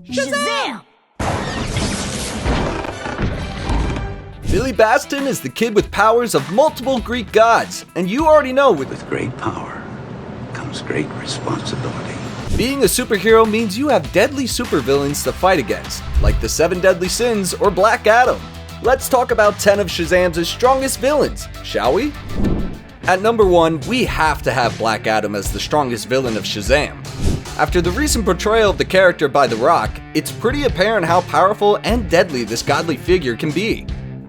Shazam! Billy Baston is the kid with powers of multiple Greek gods, and you already know with great power comes great responsibility. Being a superhero means you have deadly supervillains to fight against, like the 7 Deadly Sins or Black Adam. Let's talk about 10 of Shazam's strongest villains, shall we? At number 1, we have to have Black Adam as the strongest villain of Shazam. After the recent portrayal of the character by The Rock, it's pretty apparent how powerful and deadly this godly figure can be.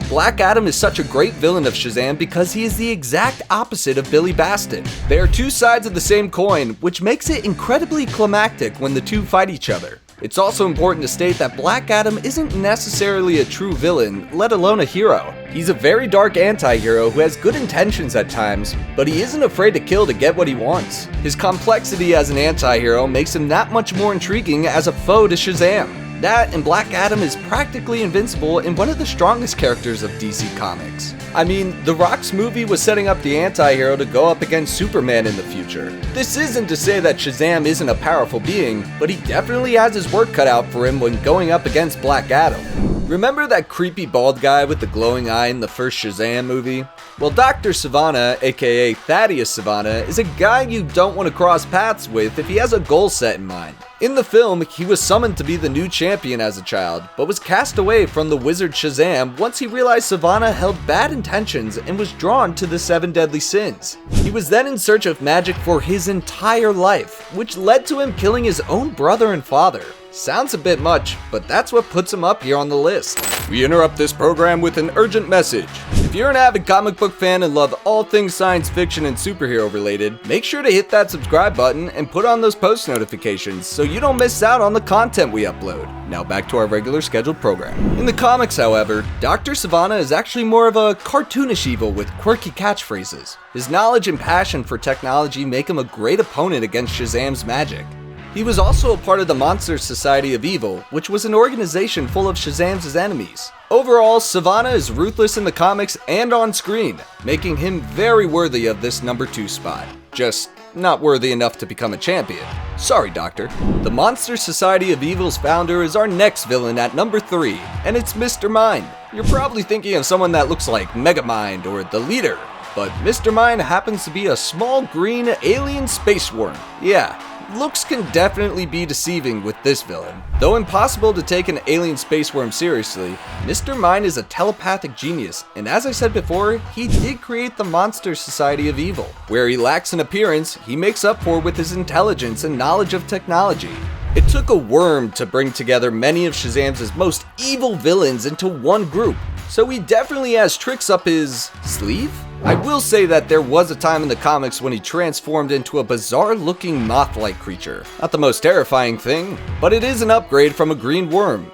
Black Adam is such a great villain of Shazam because he is the exact opposite of Billy Baston. They are two sides of the same coin, which makes it incredibly climactic when the two fight each other. It's also important to state that Black Adam isn't necessarily a true villain, let alone a hero. He's a very dark anti-hero who has good intentions at times, but he isn't afraid to kill to get what he wants. His complexity as an anti-hero makes him that much more intriguing as a foe to Shazam. That and Black Adam is practically invincible and one of the strongest characters of DC Comics. I mean, The Rock's movie was setting up the anti-hero to go up against Superman in the future. This isn't to say that Shazam isn't a powerful being, but he definitely has his work cut out for him when going up against Black Adam. Remember that creepy bald guy with the glowing eye in the first Shazam movie? Well, Dr. Sivana, aka Thaddeus Sivana, is a guy you don't want to cross paths with if he has a goal set in mind. In the film, he was summoned to be the new champion as a child, but was cast away from the wizard Shazam once he realized Sivana held bad intentions and was drawn to the 7 Deadly Sins. He was then in search of magic for his entire life, which led to him killing his own brother and father. Sounds a bit much, but that's what puts him up here on the list. We interrupt this program with an urgent message. If you're an avid comic book fan and love all things science fiction and superhero related, make sure to hit that subscribe button and put on those post notifications so you don't miss out on the content we upload. Now back to our regular scheduled program. In the comics, however, Dr. Sivana is actually more of a cartoonish evil with quirky catchphrases. His knowledge and passion for technology make him a great opponent against Shazam's magic. He was also a part of the Monster Society of Evil, which was an organization full of Shazam's enemies. Overall, Sivana is ruthless in the comics and on screen, making him very worthy of this number 2 spot. Just not worthy enough to become a champion. Sorry, Doctor. The Monster Society of Evil's founder is our next villain at number 3, and it's Mr. Mind. You're probably thinking of someone that looks like Megamind or the Leader, but Mr. Mind happens to be a small green alien space worm. Yeah. Looks can definitely be deceiving with this villain. Though impossible to take an alien space worm seriously, Mr. Mind is a telepathic genius, and as I said before, he did create the Monster Society of Evil. Where he lacks in appearance, he makes up for with his intelligence and knowledge of technology. It took a worm to bring together many of Shazam's most evil villains into one group, so he definitely has tricks up his sleeve? I will say that there was a time in the comics when he transformed into a bizarre-looking moth-like creature. Not the most terrifying thing, but it is an upgrade from a green worm.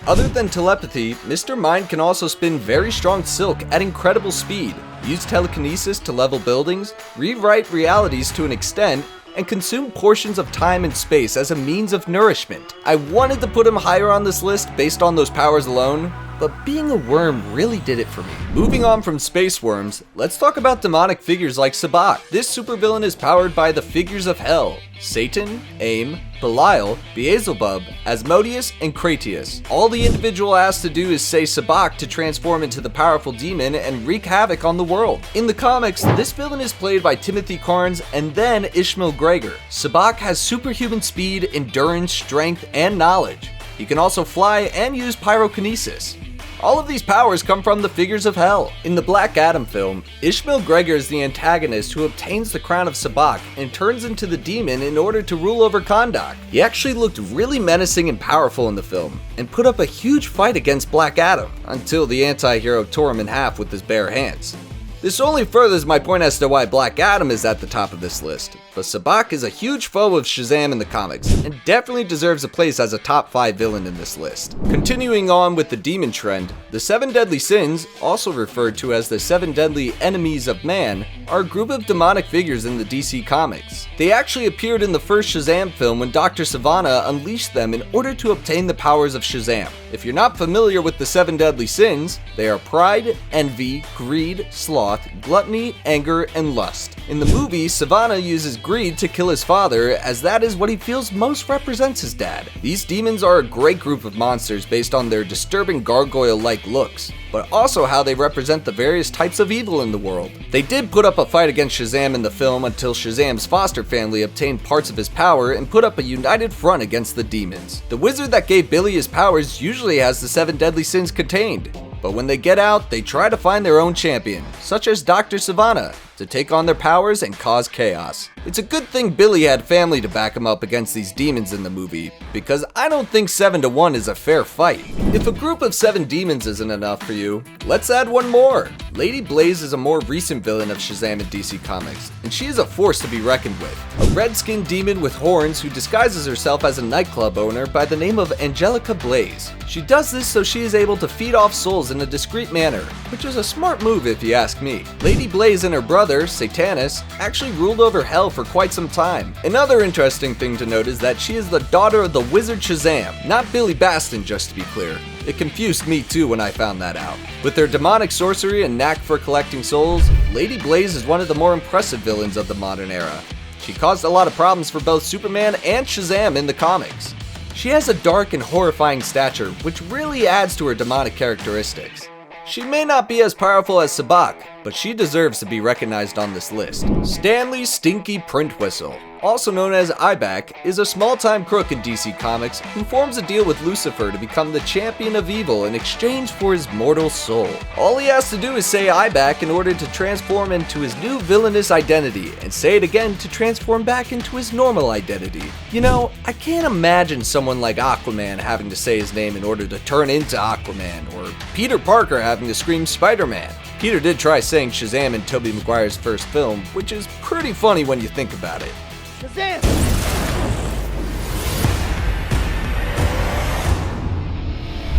Other than telepathy, Mr. Mind can also spin very strong silk at incredible speed, use telekinesis to level buildings, rewrite realities to an extent, and consume portions of time and space as a means of nourishment. I wanted to put him higher on this list based on those powers alone, but being a worm really did it for me. Moving on from space worms, let's talk about demonic figures like SABBAC. This supervillain is powered by the figures of hell: Satan, Aim, Belial, Beelzebub, Asmodeus, and Cratius. All the individual has to do is say SABBAC to transform into the powerful demon and wreak havoc on the world. In the comics, this villain is played by Timothy Carnes and then Ishmael Gregor. SABBAC has superhuman speed, endurance, strength, and knowledge. He can also fly and use pyrokinesis. All of these powers come from the figures of hell. In the Black Adam film, Ishmael Gregor is the antagonist who obtains the crown of SABBAC and turns into the demon in order to rule over Kahndaq. He actually looked really menacing and powerful in the film, and put up a huge fight against Black Adam, until the anti-hero tore him in half with his bare hands. This only furthers my point as to why Black Adam is at the top of this list, but SABBAC is a huge foe of Shazam in the comics, and definitely deserves a place as a top 5 villain in this list. Continuing on with the demon trend, the 7 Deadly Sins, also referred to as the 7 Deadly Enemies of Man, are a group of demonic figures in the DC Comics. They actually appeared in the first Shazam film when Dr. Sivana unleashed them in order to obtain the powers of Shazam. If you're not familiar with the 7 Deadly Sins, they are pride, envy, greed, sloth, gluttony, anger, and lust. In the movie, Sivana uses agreed to kill his father, as that is what he feels most represents his dad. These demons are a great group of monsters based on their disturbing gargoyle-like looks, but also how they represent the various types of evil in the world. They did put up a fight against Shazam in the film until Shazam's foster family obtained parts of his power and put up a united front against the demons. The wizard that gave Billy his powers usually has the 7 deadly sins contained, but when they get out, they try to find their own champion, such as Dr. Sivana, to take on their powers and cause chaos. It's a good thing Billy had family to back him up against these demons in the movie, because I don't think 7-1 is a fair fight. If a group of 7 demons isn't enough for you, let's add one more. Lady Blaze is a more recent villain of Shazam in DC Comics, and she is a force to be reckoned with. A red-skinned demon with horns who disguises herself as a nightclub owner by the name of Angelica Blaze. She does this so she is able to feed off souls in a discreet manner, which is a smart move if you ask me. Lady Blaze and her brother, Satanus, actually ruled over hell for quite some time. Another interesting thing to note is that she is the daughter of the wizard Shazam, not Billy Baston, just to be clear. It confused me too when I found that out. With their demonic sorcery and knack for collecting souls, Lady Blaze is one of the more impressive villains of the modern era. She caused a lot of problems for both Superman and Shazam in the comics. She has a dark and horrifying stature, which really adds to her demonic characteristics. She may not be as powerful as SABBAC, but she deserves to be recognized on this list. Stanley Stinky Print Whistle, also known as Ibac, is a small-time crook in DC Comics who forms a deal with Lucifer to become the champion of evil in exchange for his mortal soul. All he has to do is say Ibac in order to transform into his new villainous identity, and say it again to transform back into his normal identity. You know, I can't imagine someone like Aquaman having to say his name in order to turn into Aquaman, or Peter Parker having to scream Spider-Man. Peter did try saying Shazam in Tobey Maguire's first film, which is pretty funny when you think about it. Shazam!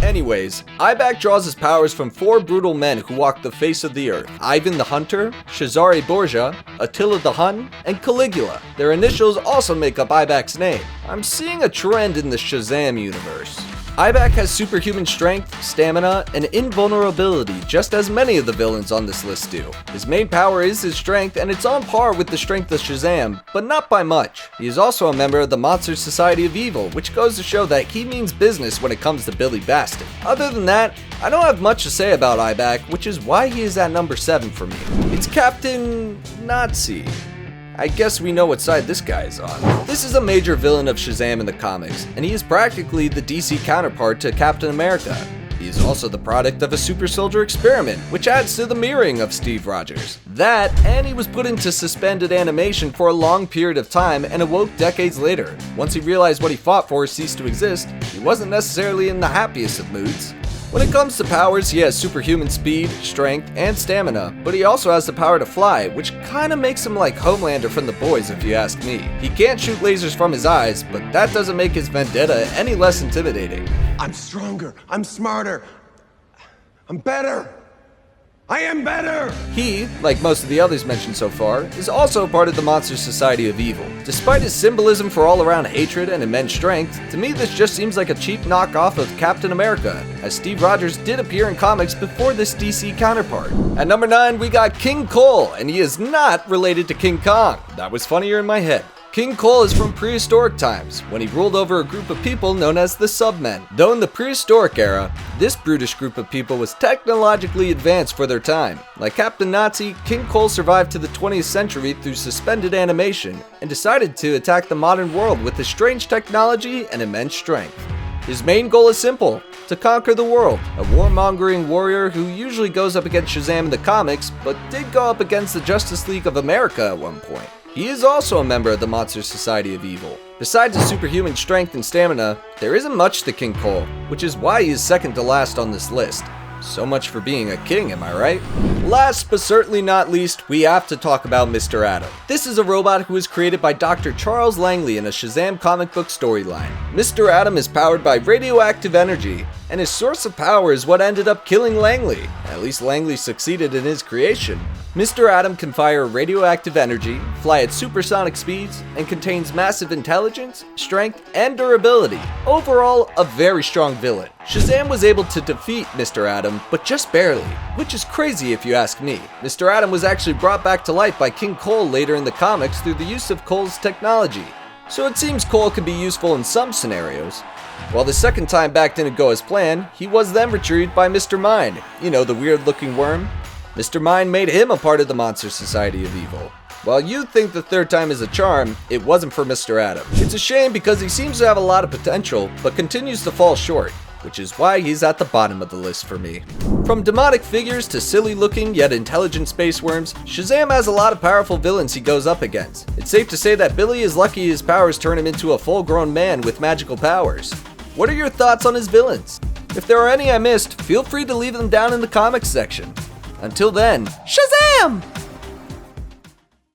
Anyways, Ibac draws his powers from 4 brutal men who walk the face of the earth: Ivan the Hunter, Cesare Borgia, Attila the Hun, and Caligula. Their initials also make up Ibac's name. I'm seeing a trend in the Shazam universe. Ibac has superhuman strength, stamina, and invulnerability, just as many of the villains on this list do. His main power is his strength, and it's on par with the strength of Shazam, but not by much. He is also a member of the Monster Society of Evil, which goes to show that he means business when it comes to Billy Baston. Other than that, I don't have much to say about Ibac, which is why he is at number 7 for me. It's Captain Nazi. I guess we know what side this guy is on. This is a major villain of Shazam in the comics, and he is practically the DC counterpart to Captain America. He is also the product of a super soldier experiment, which adds to the mirroring of Steve Rogers. That, and he was put into suspended animation for a long period of time and awoke decades later. Once he realized what he fought for ceased to exist, he wasn't necessarily in the happiest of moods. When it comes to powers, he has superhuman speed, strength, and stamina, but he also has the power to fly, which kinda makes him like Homelander from The Boys if you ask me. He can't shoot lasers from his eyes, but that doesn't make his vendetta any less intimidating. I'm stronger. I'm smarter. I'm better. I am better! He, like most of the others mentioned so far, is also part of the Monster Society of Evil. Despite his symbolism for all-around hatred and immense strength, to me this just seems like a cheap knockoff of Captain America, as Steve Rogers did appear in comics before this DC counterpart. At number 9, we got King Kull, and he is not related to King Kong. That was funnier in my head. King Kull is from prehistoric times, when he ruled over a group of people known as the Submen. Though in the prehistoric era, this brutish group of people was technologically advanced for their time. Like Captain Nazi, King Kull survived to the 20th century through suspended animation, and decided to attack the modern world with his strange technology and immense strength. His main goal is simple: to conquer the world. A warmongering warrior who usually goes up against Shazam in the comics, but did go up against the Justice League of America at one point. He is also a member of the Monster Society of Evil. Besides his superhuman strength and stamina, there isn't much to King Kull, which is why he is second to last on this list. So much for being a king, am I right? Last but certainly not least, we have to talk about Mr. Atom. This is a robot who was created by Dr. Charles Langley in a Shazam comic book storyline. Mr. Atom is powered by radioactive energy, and his source of power is what ended up killing Langley. At least Langley succeeded in his creation. Mr. Atom can fire radioactive energy, fly at supersonic speeds, and contains massive intelligence, strength, and durability. Overall, a very strong villain. Shazam was able to defeat Mr. Atom, but just barely, which is crazy if you ask me. Mr. Atom was actually brought back to life by King Kull later in the comics through the use of Kull's technology. So it seems Kull can be useful in some scenarios. While the second time back didn't go as planned, he was then retrieved by Mr. Mind, you know, the weird looking worm. Mr. Mind made him a part of the Monster Society of Evil. While you'd think the third time is a charm, it wasn't for Mr. Atom. It's a shame because he seems to have a lot of potential, but continues to fall short, which is why he's at the bottom of the list for me. From demonic figures to silly looking yet intelligent space worms, Shazam has a lot of powerful villains he goes up against. It's safe to say that Billy is lucky his powers turn him into a full-grown man with magical powers. What are your thoughts on his villains? If there are any I missed, feel free to leave them down in the comments section. Until then, Shazam!